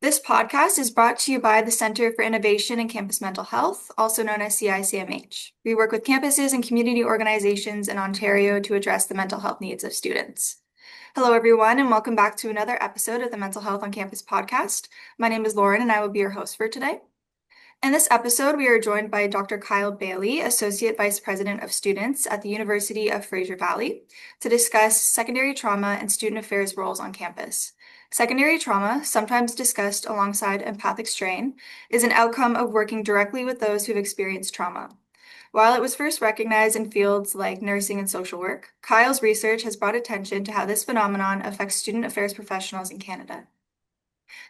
This podcast is brought to you by the Center for Innovation in Campus Mental Health, also known as CICMH. We work with campuses and community organizations in Ontario to address the mental health needs of students. Hello, everyone, and welcome back to another episode of the Mental Health on Campus podcast. My name is Lauren, and I will be your host for today. In this episode, we are joined by Dr. Kyle Baillie, Associate Vice President of Students at the University of Fraser Valley, to discuss secondary trauma and student affairs roles on campus. Secondary trauma, sometimes discussed alongside empathic strain, is an outcome of working directly with those who've experienced trauma. While it was first recognized in fields like nursing and social work, Kyle's research has brought attention to how this phenomenon affects student affairs professionals in Canada.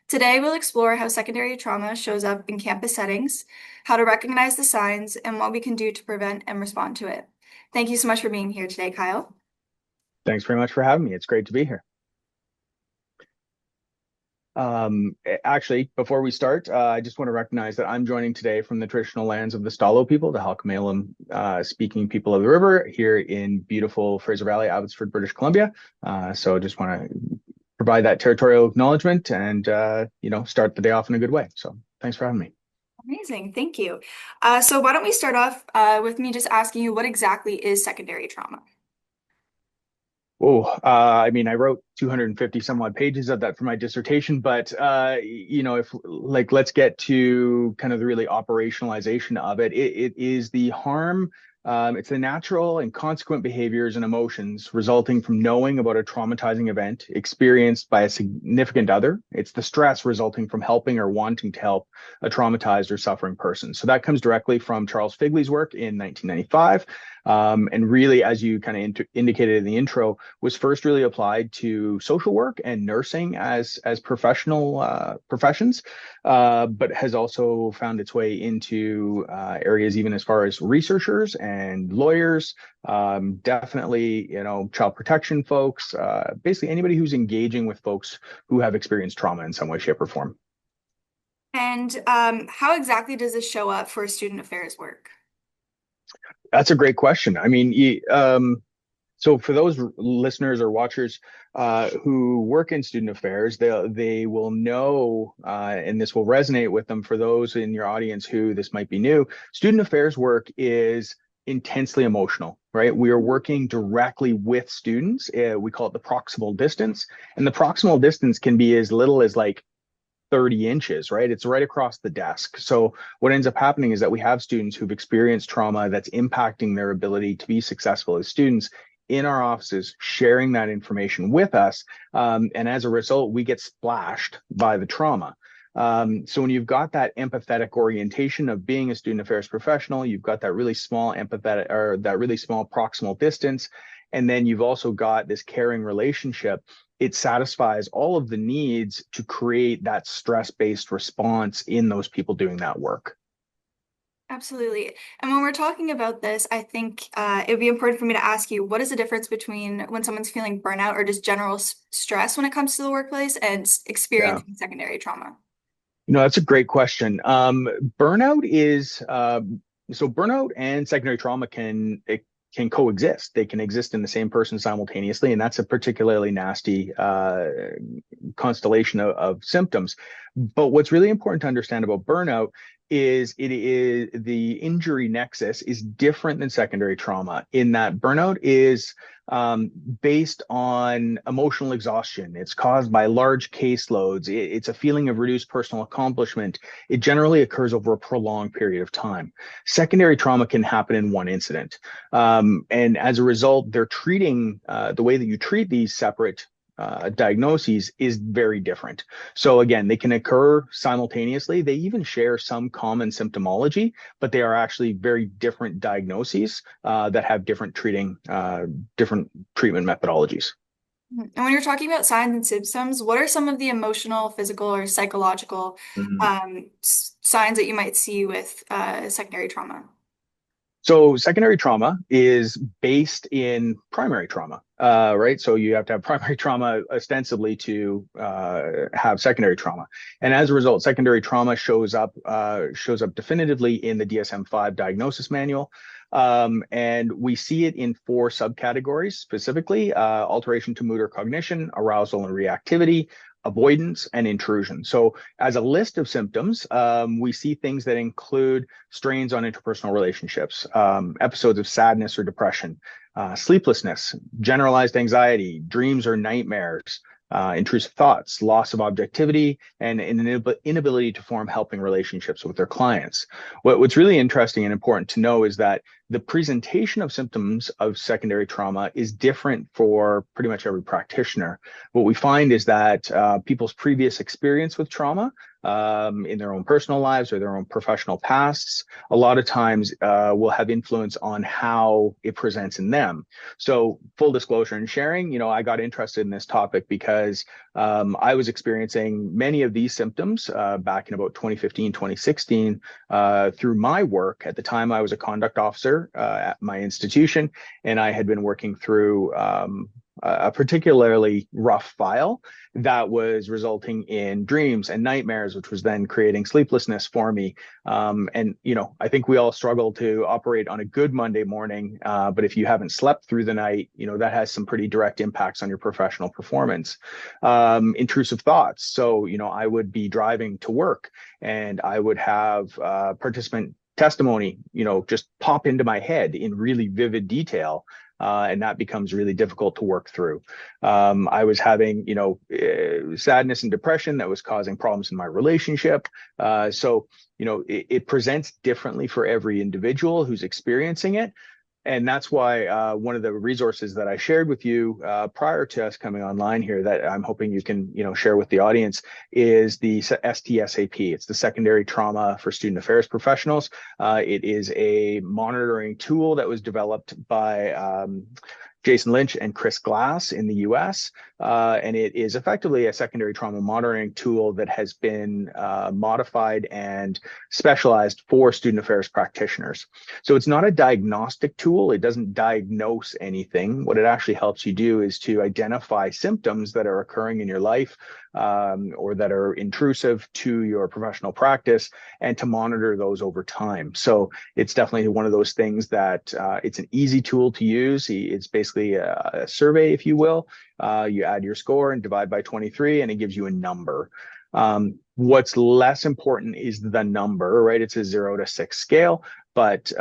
Today, we'll explore how secondary trauma shows up in campus settings, how to recognize the signs, and what we can do to prevent and respond to it. Thank you so much for being here today, Kyle. Thanks very much for having me. It's great to be here. Actually, before we start, I just want to recognize that I'm joining today from the traditional lands of the Stalo people, the Halkomelem speaking people of the river here in beautiful Fraser Valley, Abbotsford, British Columbia. So just want to provide that territorial acknowledgement and, start the day off in a good way. So thanks for having me. Amazing. Thank you. So why don't we start off with me just asking you what exactly is secondary trauma? I wrote 250 some odd pages of that for my dissertation, but let's get to kind of the really operationalization of it. It is the harm. It's the natural and consequent behaviors and emotions resulting from knowing about a traumatizing event experienced by a significant other. It's the stress resulting from helping or wanting to help a traumatized or suffering person. So that comes directly from Charles Figley's work in 1995. And really, as you kind of indicated in the intro, was first really applied to social work and nursing as professional professions, but has also found its way into areas even as far as researchers and lawyers, definitely, child protection folks, basically anybody who's engaging with folks who have experienced trauma in some way, shape, or form. And how exactly does this show up for student affairs work? That's a great question. So for those listeners or watchers who work in student affairs, they will know, and this will resonate with them. For those in your audience who this might be new, student affairs work is intensely emotional, right? We are working directly with students. We call it the proximal distance, and the proximal distance can be as little as like 30 inches, right? It's right across the desk. So what ends up happening is that we have students who've experienced trauma that's impacting their ability to be successful as students in our offices, sharing that information with us. And as a result, we get splashed by the trauma. So when you've got that empathetic orientation of being a student affairs professional, you've got that really small empathetic or that really small proximal distance, and then you've also got this caring relationship. It satisfies all of the needs to create that stress-based response in those people doing that work. Absolutely. And when we're talking about this, I think it would be important for me to ask you, what is the difference between when someone's feeling burnout or just general stress when it comes to the workplace and Yeah. experiencing secondary trauma? That's a great question. Burnout is so burnout and secondary trauma can coexist. They can exist in the same person simultaneously, and that's a particularly nasty constellation of symptoms. But what's really important to understand about burnout is the injury nexus is different than secondary trauma in that burnout is based on emotional exhaustion. It's caused by large caseloads. It's a feeling of reduced personal accomplishment. It generally occurs over a prolonged period of time. Secondary trauma can happen in one incident. And as a result, they're treating the way that you treat these separate diagnoses is very different. So again, they can occur simultaneously. They even share some common symptomology, but they are actually very different diagnoses that have different treatment methodologies. And when you're talking about signs and symptoms, what are some of the emotional, physical, or psychological Mhm. signs that you might see with secondary trauma? So secondary trauma is based in primary trauma, right? So you have to have primary trauma ostensibly to have secondary trauma, and as a result, secondary trauma shows up definitively in the DSM-5 diagnosis manual, and we see it in four subcategories specifically: alteration to mood or cognition, arousal and reactivity, avoidance, and intrusion. So as a list of symptoms, we see things that include strains on interpersonal relationships, episodes of sadness or depression, sleeplessness, generalized anxiety, dreams or nightmares, intrusive thoughts, loss of objectivity, and an inability to form helping relationships with their clients. What's really interesting and important to know is that the presentation of symptoms of secondary trauma is different for pretty much every practitioner. What we find is that people's previous experience with trauma in their own personal lives or their own professional pasts, a lot of times will have influence on how it presents in them. So full disclosure and sharing, I got interested in this topic because I was experiencing many of these symptoms back in about 2015, 2016 through my work. At the time, I was a conduct officer at my institution, and I had been working through a particularly rough file that was resulting in dreams and nightmares, which was then creating sleeplessness for me. And, I think we all struggle to operate on a good Monday morning, but if you haven't slept through the night, that has some pretty direct impacts on your professional performance. Intrusive thoughts. So, I would be driving to work and I would have participant testimony, just pop into my head in really vivid detail. And that becomes really difficult to work through. I was having, sadness and depression that was causing problems in my relationship. So, it presents differently for every individual who's experiencing it. And that's why one of the resources that I shared with you prior to us coming online here that I'm hoping you can, share with the audience is the STSAP. It's the Secondary Trauma for Student Affairs Professionals. It is a monitoring tool that was developed by Jason Lynch and Chris Glass in the US. And it is effectively a secondary trauma monitoring tool that has been modified and specialized for student affairs practitioners. So it's not a diagnostic tool. It doesn't diagnose anything. What it actually helps you do is to identify symptoms that are occurring in your life or that are intrusive to your professional practice and to monitor those over time. So it's definitely one of those things that it's an easy tool to use. It's basically a survey, if you will. You add your score and divide by 23, and it gives you a number. What's less important is the number, right? It's a 0 to 6 scale, but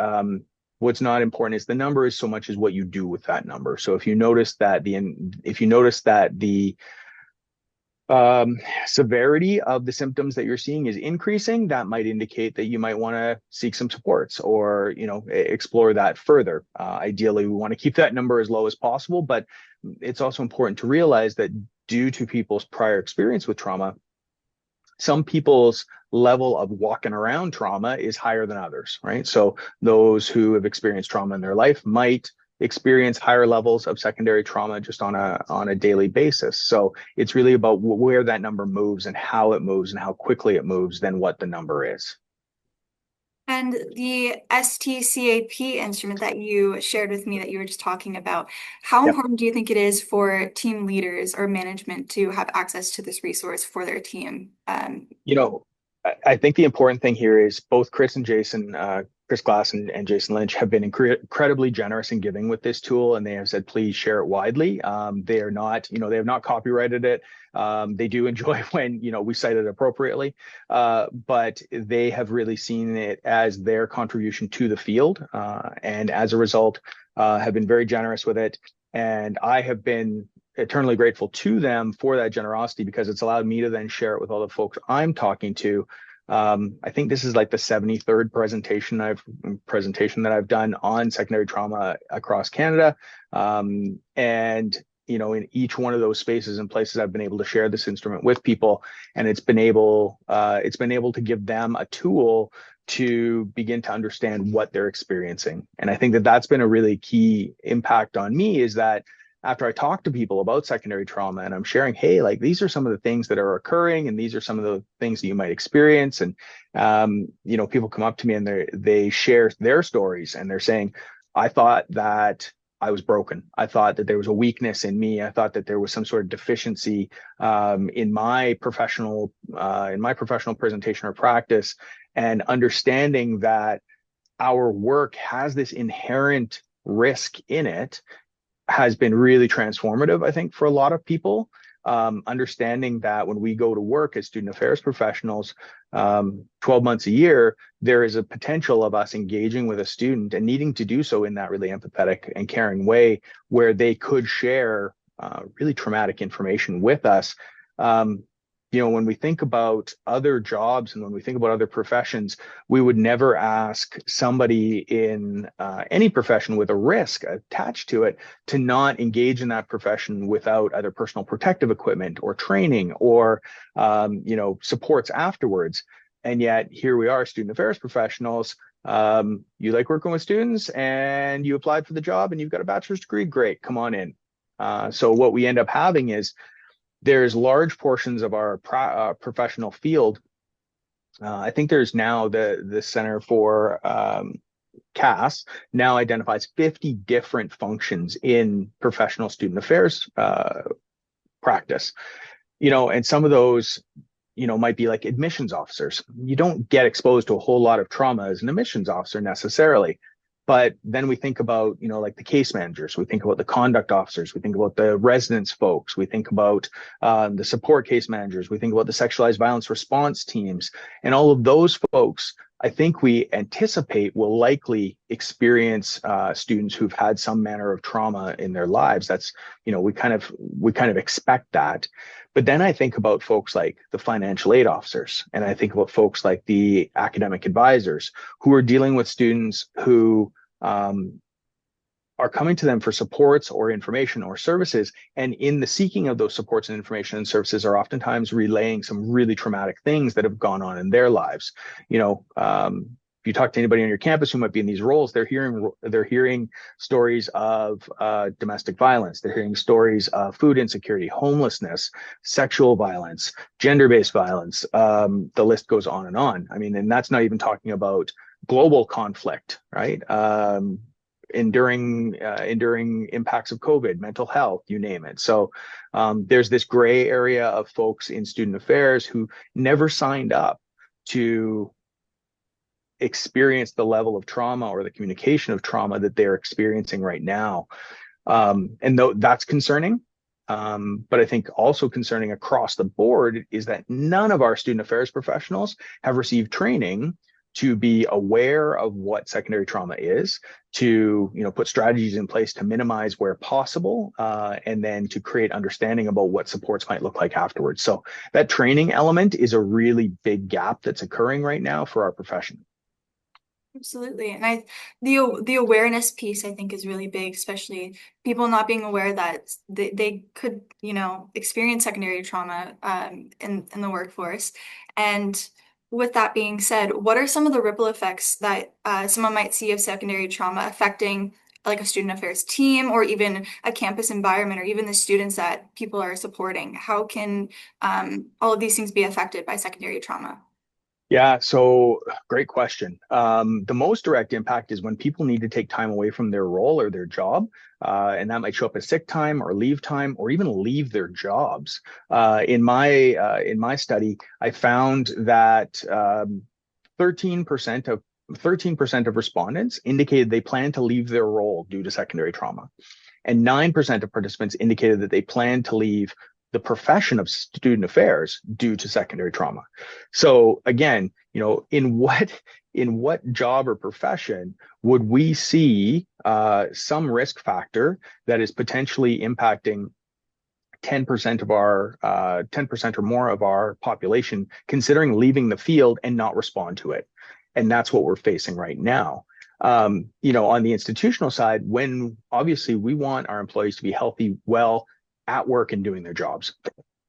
what's not important is the number is so much as what you do with that number. So if you notice that the severity of the symptoms that you're seeing is increasing, that might indicate that you might want to seek some supports or, explore that further. Ideally, we want to keep that number as low as possible, but it's also important to realize that due to people's prior experience with trauma, some people's level of walking around trauma is higher than others, right? So those who have experienced trauma in their life might experience higher levels of secondary trauma just on a daily basis. So it's really about where that number moves and how it moves and how quickly it moves than what the number is. And the STCAP instrument that you shared with me that you were just talking about, how Yep. important do you think it is for team leaders or management to have access to this resource for their team? I think the important thing here is both Chris and Jason, Chris Glass and Jason Lynch have been incredibly generous in giving with this tool, and they have said, please share it widely. They are not, they have not copyrighted it. They do enjoy when, we cite it appropriately, but they have really seen it as their contribution to the field. And as a result, have been very generous with it. And I have been eternally grateful to them for that generosity because it's allowed me to then share it with all the folks I'm talking to. I think this is like the 73rd presentation that I've done on secondary trauma across Canada. And in each one of those spaces and places, I've been able to share this instrument with people, and it's been able to give them a tool to begin to understand what they're experiencing. And I think that that's been a really key impact on me, is that after I talk to people about secondary trauma and I'm sharing, hey, like these are some of the things that are occurring and these are some of the things that you might experience. And, people come up to me and they share their stories and they're saying, I thought that I was broken. I thought that there was a weakness in me. I thought that there was some sort of deficiency in my professional presentation or practice, and understanding that our work has this inherent risk in it has been really transformative, I think, for a lot of people. understanding that when we go to work as student affairs professionals, 12 months a year, there is a potential of us engaging with a student and needing to do so in that really empathetic and caring way where they could share really traumatic information with us. Um, when we think about other jobs and when we think about other professions, we would never ask somebody in any profession with a risk attached to it to not engage in that profession without either personal protective equipment or training or supports afterwards. And yet here we are, student affairs professionals. You like working with students and you applied for the job and you've got a bachelor's degree. Great, come on in. So what we end up having is there's large portions of our professional field. I think there's now the Center for CAS now identifies 50 different functions in professional student affairs practice. And some of those might be like admissions officers. You don't get exposed to a whole lot of trauma as an admissions officer necessarily. But then we think about, like the case managers, we think about the conduct officers, we think about the residence folks, we think about the support case managers, we think about the sexualized violence response teams, and all of those folks, I think we anticipate will likely experience students who've had some manner of trauma in their lives. That's, we kind of expect that. But then I think about folks like the financial aid officers, and I think about folks like the academic advisors who are dealing with students who are coming to them for supports or information or services. And in the seeking of those supports and information and services are oftentimes relaying some really traumatic things that have gone on in their lives. If you talk to anybody on your campus who might be in these roles, they're hearing stories of domestic violence. They're hearing stories of food insecurity, homelessness, sexual violence, gender-based violence. The list goes on and on. I mean, and that's not even talking about global conflict, right? Enduring impacts of COVID, mental health, you name it. So there's this gray area of folks in student affairs who never signed up to experience the level of trauma or the communication of trauma that they're experiencing right now. And though that's concerning, but I think also concerning across the board is that none of our student affairs professionals have received training to be aware of what secondary trauma is, to put strategies in place to minimize where possible, and then to create understanding about what supports might look like afterwards. So that training element is a really big gap that's occurring right now for our profession. Absolutely. And the awareness piece I think is really big, especially people not being aware that they could, experience secondary trauma in the workforce. And with that being said, what are some of the ripple effects that someone might see of secondary trauma affecting like a student affairs team or even a campus environment or even the students that people are supporting? How can all of these things be affected by secondary trauma? Yeah, so great question. The most direct impact is when people need to take time away from their role or their job, and that might show up as sick time or leave time, or even leave their jobs. In my study, I found that 13% of 13% of respondents indicated they plan to leave their role due to secondary trauma, and 9% of participants indicated that they plan to leave the profession of student affairs due to secondary trauma. So again, in what job or profession would we see some risk factor that is potentially impacting 10% of our 10% or more of our population considering leaving the field and not respond to it? And that's what we're facing right now. On the institutional side, when obviously we want our employees to be healthy, well, at work and doing their jobs.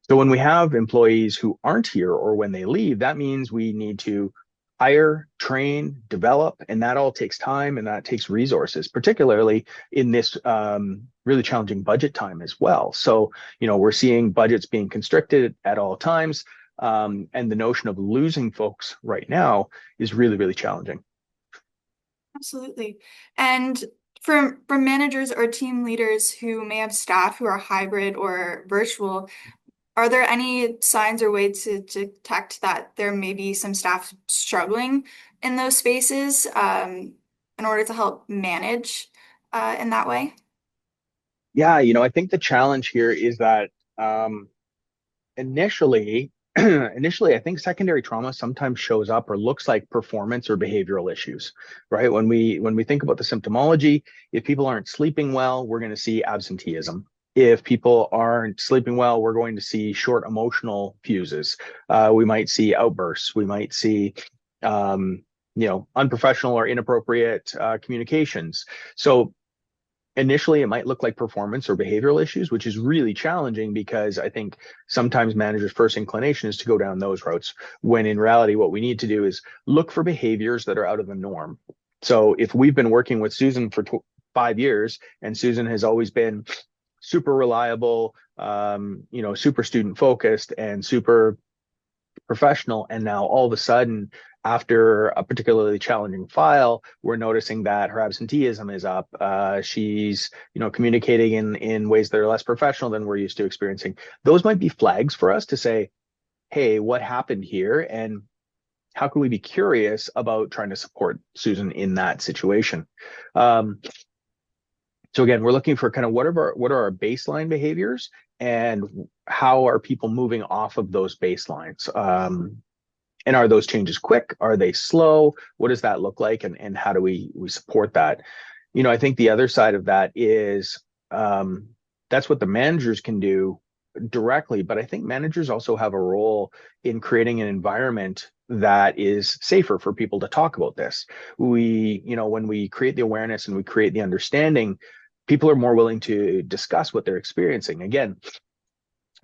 So when we have employees who aren't here or when they leave, that means we need to hire, train, develop, and that all takes time and that takes resources, particularly in this really challenging budget time as well. So, we're seeing budgets being constricted at all times, and the notion of losing folks right now is really, really challenging. Absolutely. And for managers or team leaders who may have staff who are hybrid or virtual, are there any signs or ways to detect that there may be some staff struggling in those spaces in order to help manage in that way? Yeah, I think the challenge here is that initially, initially, I think secondary trauma sometimes shows up or looks like performance or behavioral issues, right? When we think about the symptomology, if people aren't sleeping well, we're going to see absenteeism. If people aren't sleeping well, we're going to see short emotional fuses. We might see outbursts. We might see, unprofessional or inappropriate communications. So initially it might look like performance or behavioral issues, which is really challenging because I think sometimes managers' first inclination is to go down those routes, when in reality, what we need to do is look for behaviors that are out of the norm. So if we've been working with Susan for 5 years and Susan has always been super reliable, super student focused and super professional, and now all of a sudden after a particularly challenging file we're noticing that her absenteeism is up, she's communicating in ways that are less professional than we're used to experiencing. Those might be flags for us to say, hey, what happened here, and how can we be curious about trying to support Susan in that situation. So again, we're looking for kind of what are our baseline behaviors, and how are people moving off of those baselines? And are those changes quick? Are they slow? What does that look like? And how do we support that? I think the other side of that is, that's what the managers can do directly, but I think managers also have a role in creating an environment that is safer for people to talk about this. When we create the awareness and we create the understanding, people are more willing to discuss what they're experiencing. Again,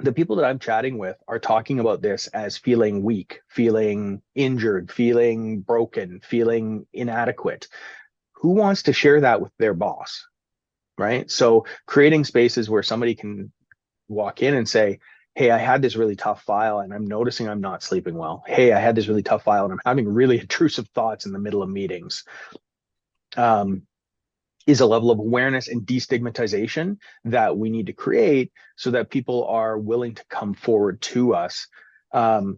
the people that I'm chatting with are talking about this as feeling weak, feeling injured, feeling broken, feeling inadequate. Who wants to share that with their boss? Right. So creating spaces where somebody can walk in and say, hey, I had this really tough file and I'm noticing I'm not sleeping well. Hey, I had this really tough file and I'm having really intrusive thoughts in the middle of meetings. Is a level of awareness and destigmatization that we need to create so that people are willing to come forward to us, and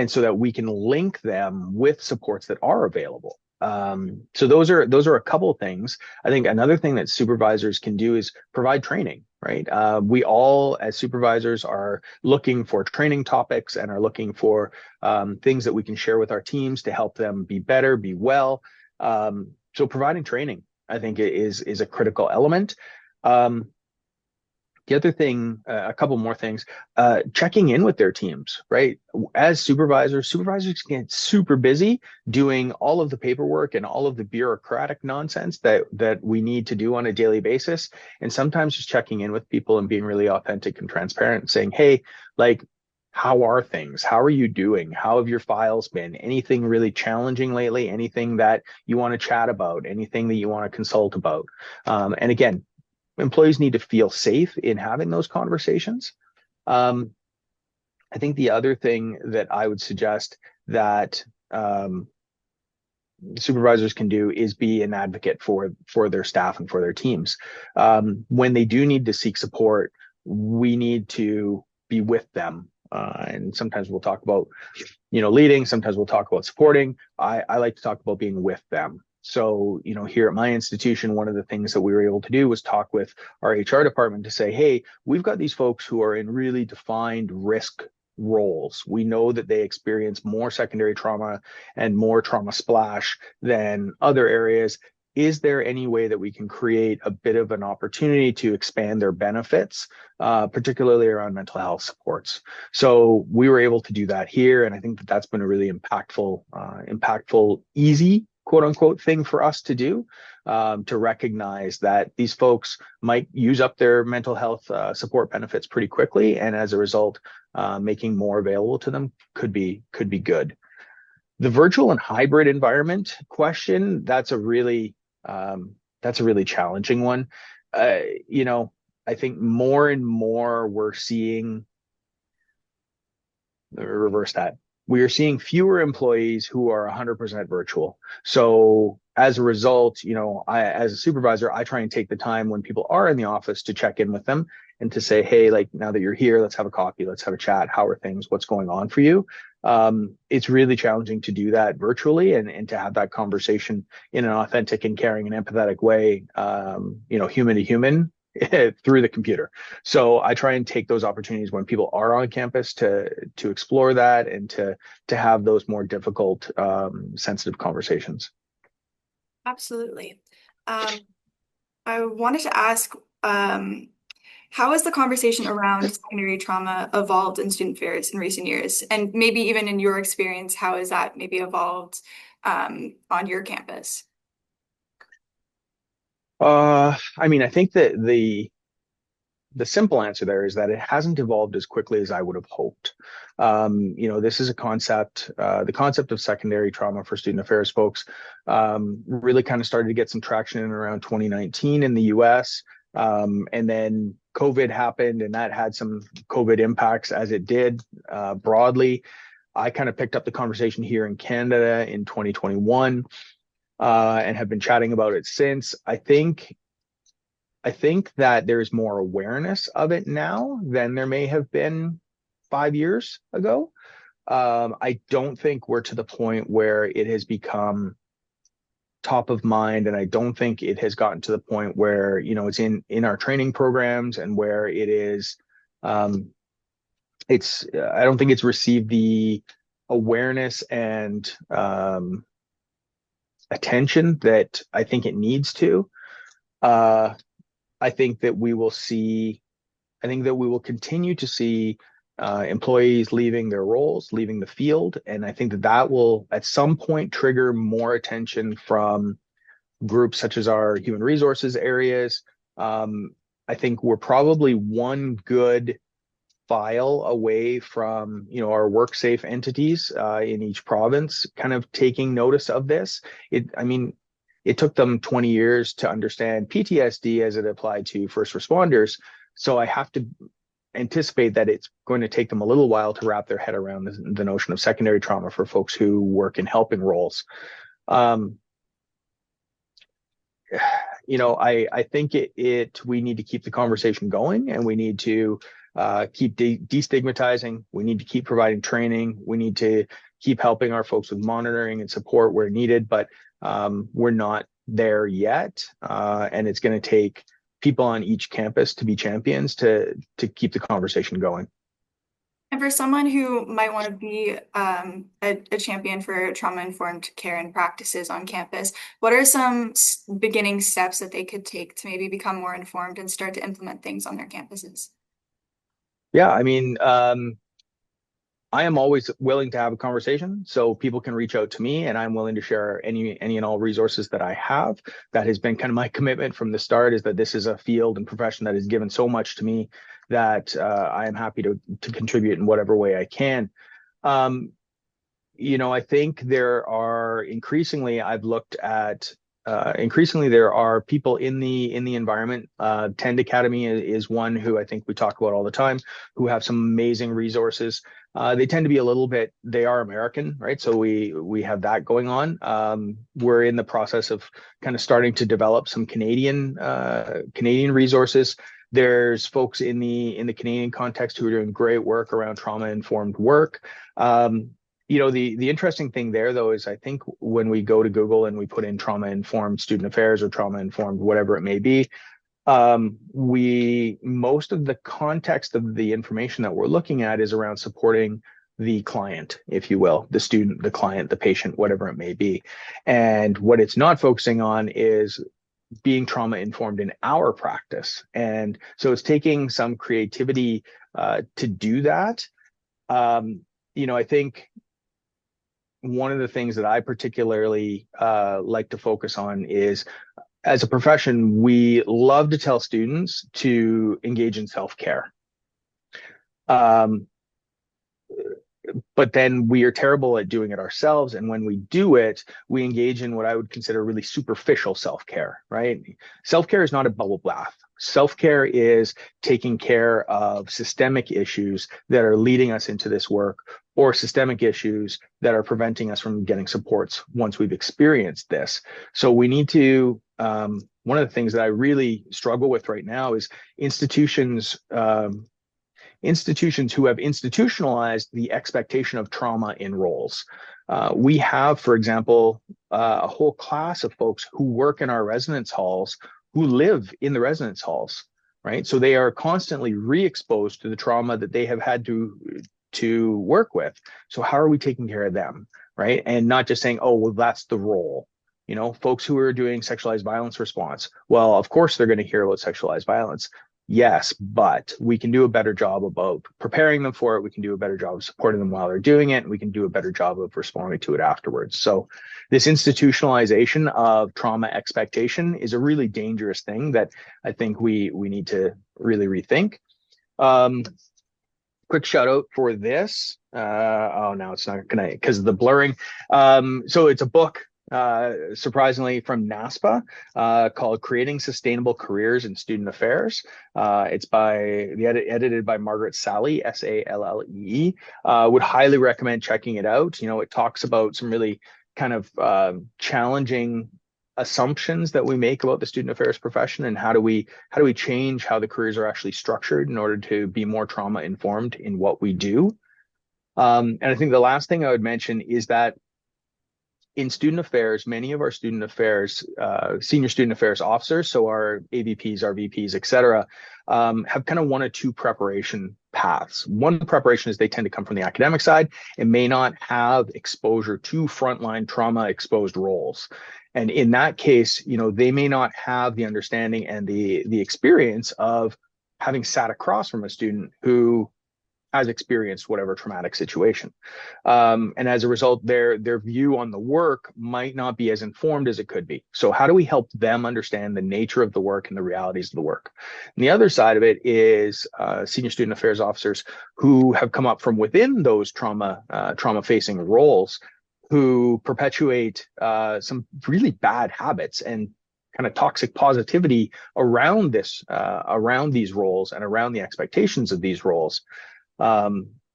so that we can link them with supports that are available. So those are a couple of things. I think another thing that supervisors can do is provide training, right? We all, as supervisors, are looking for training topics and are looking for things that we can share with our teams to help them be better, be well. So providing training, I think, is a critical element. The other thing, a couple more things, checking in with their teams, right? As supervisors get super busy doing all of the paperwork and all of the bureaucratic nonsense that we need to do on a daily basis. And sometimes just checking in with people and being really authentic and transparent and saying, hey, like, how are things? How are you doing? How have your files been? Anything really challenging lately? Anything that you want to chat about? Anything that you want to consult about? And again, employees need to feel safe in having those conversations. I think the other thing that I would suggest that supervisors can do is be an advocate for their staff and for their teams. When they do need to seek support, we need to be with them. And sometimes we'll talk about, leading. Sometimes we'll talk about supporting. I like to talk about being with them. So, here at my institution, one of the things that we were able to do was talk with our HR department to say, hey, we've got these folks who are in really defined risk roles. We know that they experience more secondary trauma and more trauma splash than other areas. Is there any way that we can create a bit of an opportunity to expand their benefits, particularly around mental health supports? So we were able to do that here, and I think that that's been a really impactful, easy, quote unquote, thing for us to do, to recognize that these folks might use up their mental health support benefits pretty quickly, and as a result, making more available to them could be good. The virtual and hybrid environment question, that's a really challenging one. I think more and more we're seeing, reverse that. We are seeing fewer employees who are 100% virtual. So as a result, as a supervisor, I try and take the time when people are in the office to check in with them and to say, hey, like, now that you're here, let's have a coffee, let's have a chat. How are things? What's going on for you? It's really challenging to do that virtually and to have that conversation in an authentic and caring and empathetic way, human to human. through the computer. So I try and take those opportunities when people are on campus to explore that and to have those more difficult, sensitive conversations. Absolutely. Um, I wanted to ask, um, how has the conversation around secondary trauma evolved in student affairs in recent years? And maybe even in your experience, how has that maybe evolved on your campus? I mean, I think that the simple answer there is that it hasn't evolved as quickly as I would have hoped. This is a concept, the concept of secondary trauma for student affairs folks, really kind of started to get some traction in around 2019 in the US. And then COVID happened, and that had some COVID impacts as it did broadly. I kind of picked up the conversation here in Canada in 2021 and have been chatting about it since. I think that there's more awareness of it now than there may have been 5 years ago. I don't think we're to the point where it has become top of mind, and I don't think it has gotten to the point where it's in our training programs and where it is. Um, it's I don't think it's received the awareness and attention that I think it needs to. Uh, I think that we will see I think that we will continue to see employees leaving their roles, leaving the field, and I think that that will at some point trigger more attention from groups such as our human resources areas. Um, I think we're probably one good file away from our work safe entities in each province kind of taking notice of this. I mean, it took them 20 years to understand PTSD as it applied to first responders. So I have to anticipate that it's going to take them a little while to wrap their head around the notion of secondary trauma for folks who work in helping roles. Um, I think we need to keep the conversation going, and we need to keep destigmatizing. We need to keep providing training. We need to keep helping our folks with monitoring and support where needed, but we're not there yet. And it's going to take people on each campus to be champions to keep the conversation going. And for someone who might want to be a champion for trauma-informed care and practices on campus, what are some beginning steps that they could take to maybe become more informed and start to implement things on their campuses? Yeah, I mean, I am always willing to have a conversation, so people can reach out to me, and I'm willing to share any and all resources that I have. That has been kind of my commitment from the start, is that this is a field and profession that has given so much to me that I am happy to contribute in whatever way I can. Um, I think there are I've looked at increasingly there are people in the environment. Tend Academy is one who I think we talk about all the time, who have some amazing resources. They tend to be they are American, right? So we have that going on. We're in the process of kind of starting to develop some Canadian resources. There's folks in the Canadian context who are doing great work around trauma informed work. The interesting thing there, though, is I think when we go to Google and we put in trauma informed student affairs or trauma informed whatever it may be, we most of the context of the information that we're looking at is around supporting the client, if you will, the student, the client, the patient, whatever it may be. And what it's not focusing on is being trauma informed in our practice. And so it's taking some creativity to do that. I think one of the things that I particularly like to focus on is, as a profession, we love to tell students to engage in self-care. Um, but then we are terrible at doing it ourselves. And when we do it, we engage in what I would consider really superficial self-care, right? Self-care is not a bubble bath. Self-care is taking care of systemic issues that are leading us into this work, or systemic issues that are preventing us from getting supports once we've experienced this. So we need to, one of the things that I really struggle with right now is institutions who have institutionalized the expectation of trauma in roles. We have, for example, a whole class of folks who work in our residence halls, who live in the residence halls. right? So they are constantly re-exposed to the trauma that they have had to work with. So how are we taking care of them, right? And not just saying, oh, well, that's the role. You know, folks who are doing sexualized violence response, well, of course they're going to hear about sexualized violence. Yes, but we can do a better job about preparing them for it. We can do a better job of supporting them while they're doing it. And we can do a better job of responding to it afterwards. So this institutionalization of trauma expectation is a really dangerous thing that I think we need to really rethink. Um, Quick shout out for this. Oh, no, it's not gonna because of the blurring. So it's a book, surprisingly from NASPA, called "Creating Sustainable Careers in Student Affairs." It's edited by Margaret Sally, Sallee. Would highly recommend checking it out. You know, it talks about some really kind of challenging assumptions that we make about the student affairs profession, and how do we change how the careers are actually structured in order to be more trauma informed in what we do. And I think the last thing I would mention is that in student affairs, many of our student affairs, senior student affairs officers, so our AVPs, our VPs, et cetera, have kind of one or two preparation paths. One preparation is they tend to come from the academic side and may not have exposure to frontline trauma exposed roles. And in that case, you know, they may not have the understanding and the experience of having sat across from a student who has experienced whatever traumatic situation. And as a result, their view on the work might not be as informed as it could be. So how do we help them understand the nature of the work and the realities of the work? And the other side of it is senior student affairs officers who have come up from within those trauma facing roles, who perpetuate some really bad habits and kind of toxic positivity around around these roles and around the expectations of these roles.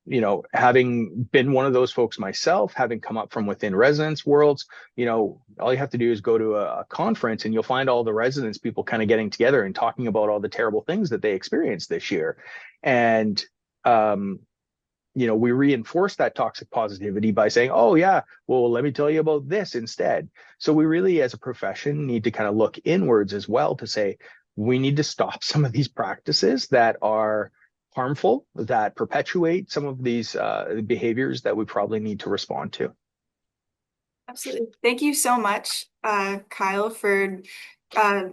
You know, having been one of those folks myself, having come up from within residence worlds, you know, all you have to do is go to a conference and you'll find all the residence people kind of getting together and talking about all the terrible things that they experienced this year. And, you know, we reinforce that toxic positivity by saying, oh, yeah, well, let me tell you about this instead. So we really, as a profession, need to kind of look inwards as well to say, we need to stop some of these practices that are harmful, that perpetuate some of these behaviors that we probably need to respond to. Absolutely. Thank you so much, Kyle, for uh,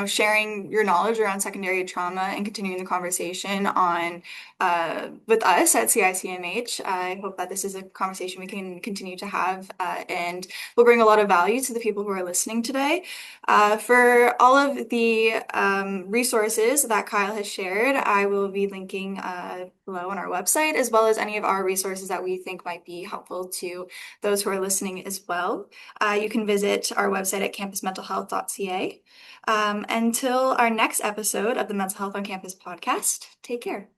sharing your knowledge around secondary trauma and continuing the conversation on with us at CICMH. I hope that this is a conversation we can continue to have and will bring a lot of value to the people who are listening today. For all of the resources that Kyle has shared, I will be linking below on our website, as well as any of our resources that we think might be helpful to those who are listening as well. You can visit our website at campusmentalhealth.ca. Until our next episode of the Mental Health on Campus podcast, take care.